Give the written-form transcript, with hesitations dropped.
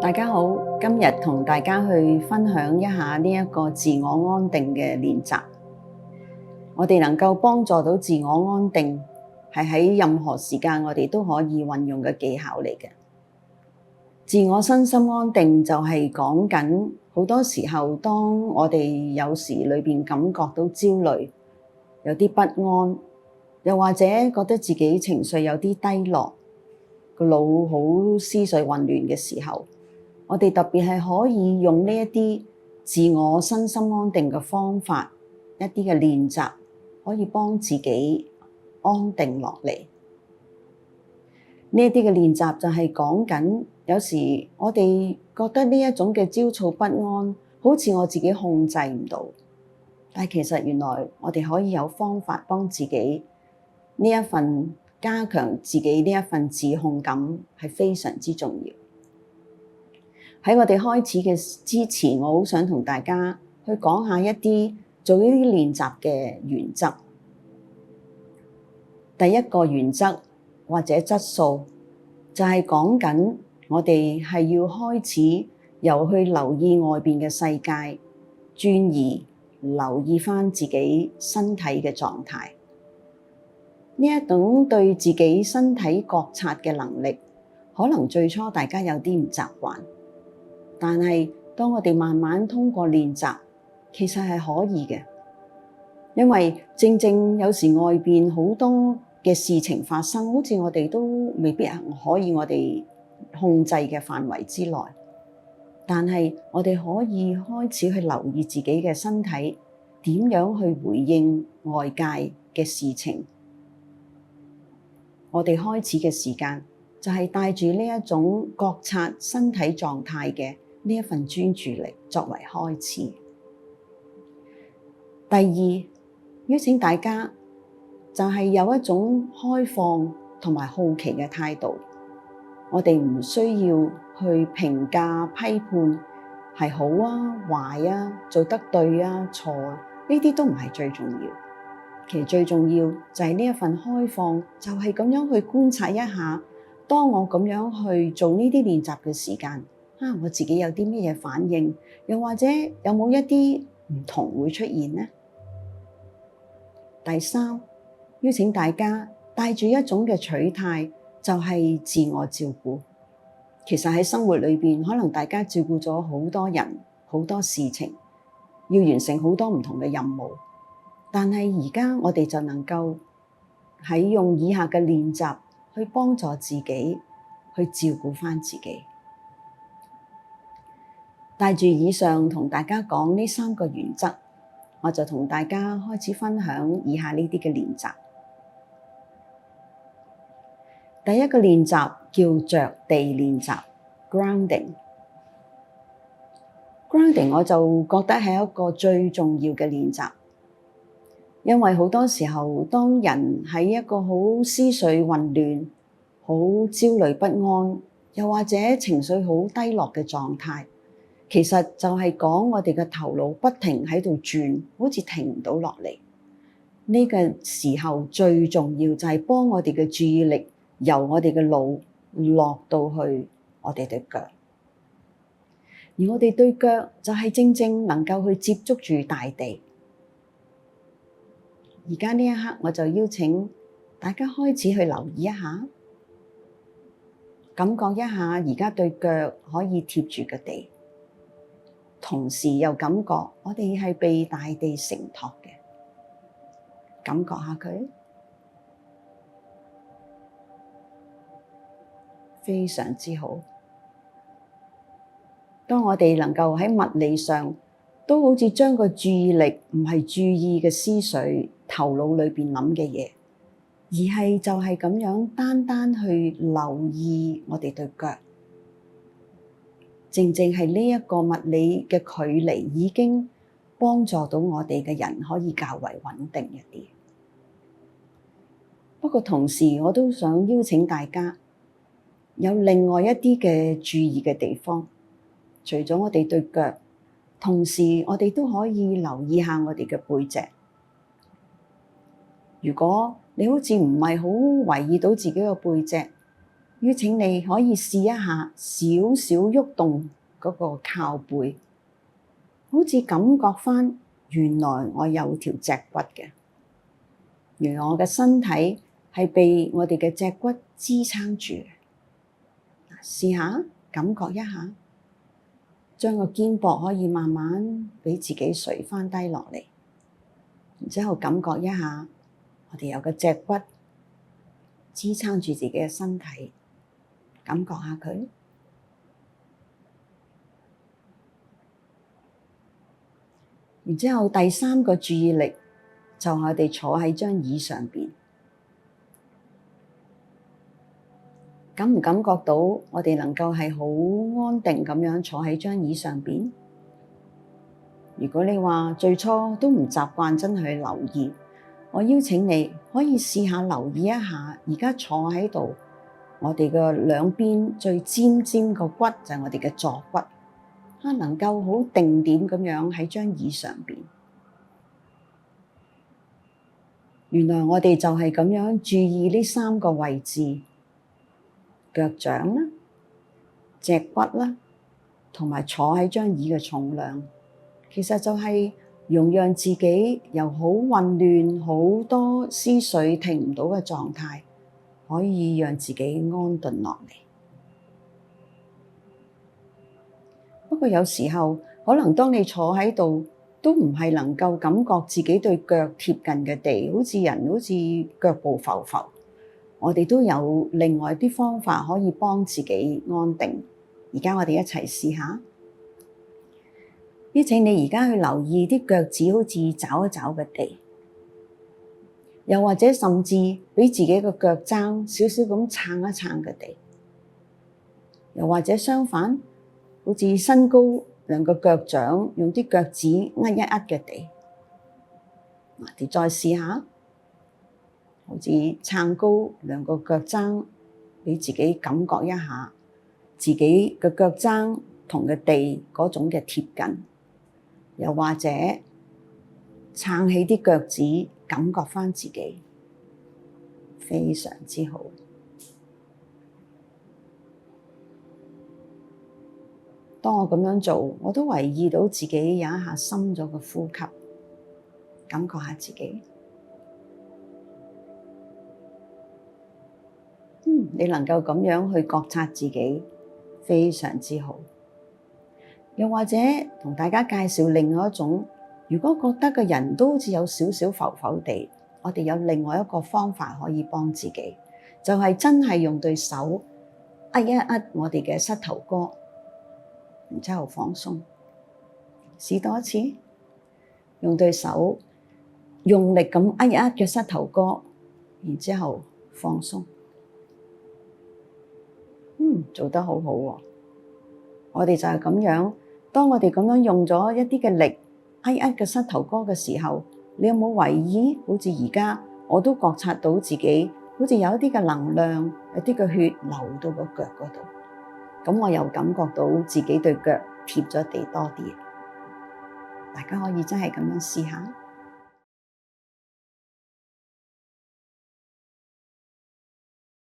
大家好，今日同大家去分享一下呢一個自我安定嘅練習。我哋能夠幫助到自我安定，係喺任何時間我哋都可以運用嘅技巧嚟嘅。自我身心安定就係講緊好多時候，當我哋有時裏邊感覺到焦慮，有啲不安，又或者覺得自己情緒有啲低落，個腦好思緒混亂嘅時候，我哋特別係可以用呢一啲自我身心安定嘅方法，一啲嘅練習，可以幫自己安定落嚟。呢一啲嘅練習就係講緊，有時我哋覺得呢一種嘅焦躁不安，好似我自己控制唔到，但係其實原來我哋可以有方法幫自己呢一份加強自己呢一份自控感，係非常之重要。喺我哋開始嘅之前，我好想同大家去講下一啲做呢啲練習嘅原則。第一個原則或者質素就係講緊我哋係要開始由去留意外邊嘅世界，轉移留意返自己身體嘅狀態。呢一種對自己身體覺察嘅能力，可能最初大家有啲唔習慣。但係當我哋慢慢通過練習，其實係可以嘅，因為正正有時外邊好多嘅事情發生，好似我哋都未必可以我哋控制嘅範圍之內。但係我哋可以開始去留意自己嘅身體，點樣去回應外界嘅事情。我哋開始嘅時間就係帶住呢一種覺察身體狀態嘅呢一份專注力作為開始。第二，邀請大家就係有一種開放同埋好奇嘅態度。我哋唔需要去評價批判係好啊、壞啊、做得對啊、錯啊，呢啲都唔係最重要。其實最重要就係呢一份開放，就係咁樣去觀察一下，當我咁樣去做呢啲練習嘅時間，我自己有啲咩嘢反應，又或者有冇一啲唔同會出現呢？第三，邀請大家帶住一種嘅取態，就係自我照顧。其實喺生活裏邊，可能大家照顧咗好多人、好多事情，要完成好多唔同嘅任務。但係而家我哋就能夠喺用以下嘅練習去幫助自己，去照顧返自己。帶住以上同大家講呢3個原則，我就同大家開始分享以下呢啲嘅練習。第一個練習叫着地練習 （grounding）。grounding 我就覺得係一個最重要嘅練習。因為好多時候，當人喺一個好思緒混亂、好焦慮不安，又或者情緒好低落嘅狀態，其實就係講我哋嘅頭腦不停喺度轉，好似停唔到落嚟。呢個時候最重要就係幫我哋嘅注意力由我哋嘅腦落到去我哋對腳，而我哋對腳就係正正能夠去接觸住大地。而家呢一刻，我就邀請大家開始去留意一下，感覺一下而家對腳可以貼住個地，同時又感覺我哋係被大地承托嘅，感覺下佢，非常之好。當我哋能夠喺物理上都好似將個注意力唔係注意嘅思緒、頭腦裏邊諗嘅嘢，而係就係咁樣單單去留意我哋對腳，正正係呢一個物理嘅距離已經幫助到我哋嘅人可以較為穩定一啲。不過同時我都想邀請大家有另外一啲嘅注意嘅地方，除咗我哋對腳，同時我哋都可以留意下我哋嘅背脊。如果你好似唔係好留意到自己嘅背脊，邀請你可以試一下少少喐動嗰個靠背，好似感覺返原來我有條脊骨嘅，原來我嘅身體係被我哋嘅脊骨支撐住。試下感覺一下，將個肩膊可以慢慢俾自己垂返低落嚟，然之後感覺一下我哋有個脊骨支撐住自己嘅身體，感覺下佢。然之後第三個注意力就係我哋坐喺張椅上邊，感唔感覺到我哋能夠係好安定咁樣坐喺張椅上邊？如果你話最初都唔習慣真係去留意，我邀請你可以試下留意一下，而家坐喺度，我哋嘅兩邊最尖尖個骨就係我哋嘅坐骨，能夠好定點咁樣喺張椅上邊。原來我哋就係咁樣注意呢三個位置，腳掌啦、脊骨啦，同埋坐喺張椅嘅重量，其實就係容讓自己由好混亂、好多思緒停唔到嘅狀態，可以讓自己安頓落嚟。不過有時候，可能當你坐喺度，都唔係能夠感覺自己對腳貼近嘅地，好似腳步浮浮。我哋都有另外啲方法可以幫自己安定。而家我哋一齊試下。邀請你而家去留意啲腳趾好似找一找嘅地，又或者甚至俾自己個腳踭少少咁撐一撐嘅地，又或者相反，好似伸高兩個腳掌，用啲腳趾握一握嘅地。我哋再試下，好似撐高兩個腳踭，俾自己感覺一下自己嘅腳踭同嘅地嗰種嘅貼近，又或者撐起啲腳趾，感覺返自己，非常之好。當我咁樣做，我都留意到自己有一下深咗嘅呼吸，感覺下自己。你能夠咁樣去覺察自己，非常之好。又或者同大家介紹另外一種，如果覺得個人都好似有少少浮浮地，我哋有另外一個方法可以幫自己，就係真係用對手握一握我哋嘅膝頭哥，然之後放鬆。試多一次，用對手用力咁握一握嘅膝頭哥，然之後放鬆。做得好好喎！我哋就係咁樣，當我哋咁樣用咗一啲嘅力握一握嘅膝頭哥嘅時候，你有冇為意？好似而家我都覺察到自己好似有一啲嘅能量，有啲嘅血流到個腳嗰度，咁我又感覺到自己對腳貼咗地多啲。大家可以真係咁樣試下。